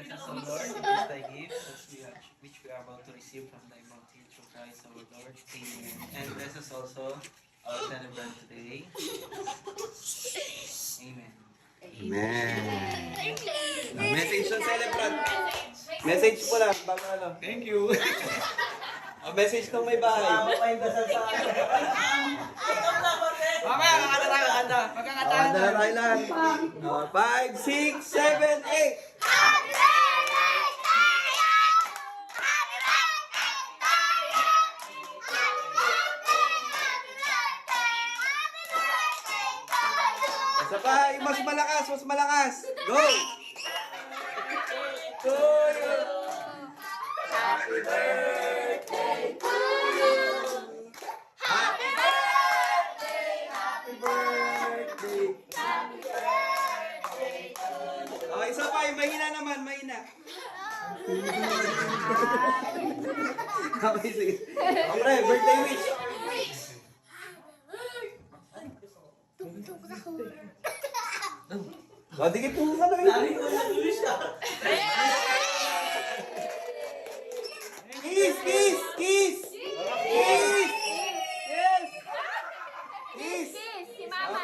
Bless us, O Lord, with thy gifts, which we are about to receive from thy bounty through Christ our Lord. Amen. And bless us also, our celebrant today. Amen. Amen. Message ng celebrant. Message po lang, bago ano. Thank you. Message ng may bahay. Mamaya, kakanta tayo, kakanta. Magkakanta tayo. Dala tayo lang. 5, 6, 7, 8. Isa pa, mas malakas, mas malakas. Go! To you. Happy birthday to you. Happy birthday, happy birthday. Happy birthday to you. Oh, isa pa, yung mahina naman, mahina. Okay, sige. Okay, birthday wish. Oh, dikit po ka na yun. Kiss, kiss, kiss! Kiss! Yes! Kiss! Si Mama.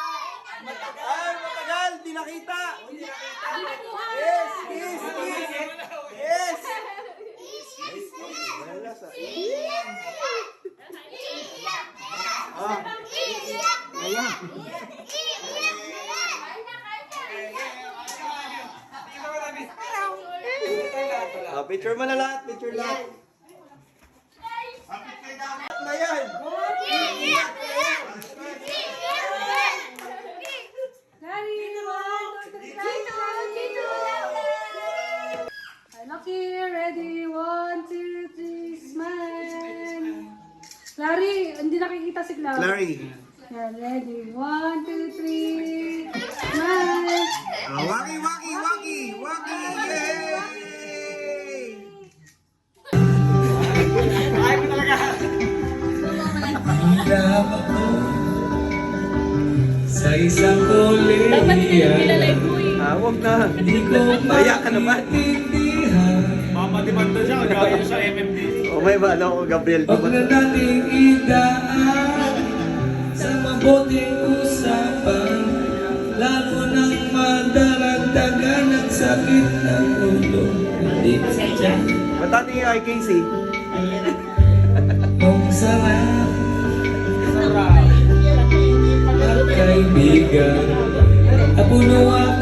Ay, matagal! Di nakita! Yes! Kiss! Kiss! Yes! Wala lasa. Ah. Ayan. Picture mo na lahat, picture lahat. Na yan. Lucky, ready, 1, 2, 3, smile. Clary, hindi nakikita si Clary. Clary. Yan, ready, 1, 2, 3, smile. Waki, waki, waki, waki. Yay! Ay, mo talaga. Hirap ako sa isang kolehiya. Dapat nilalay ko eh. Huwag na. Di ko Naya ka naman. maintindihan. Mamadimanda siya, gagawin siya MMD. Oh, may ba? Ano, Gabriel? Huwag na nating idaan sa mabuting usapan, lalo nang madaragdagan ang sakit ng ulo. Hindi sadya Ba't natin yung IKC? yung sarap magkaibigan, napuno ang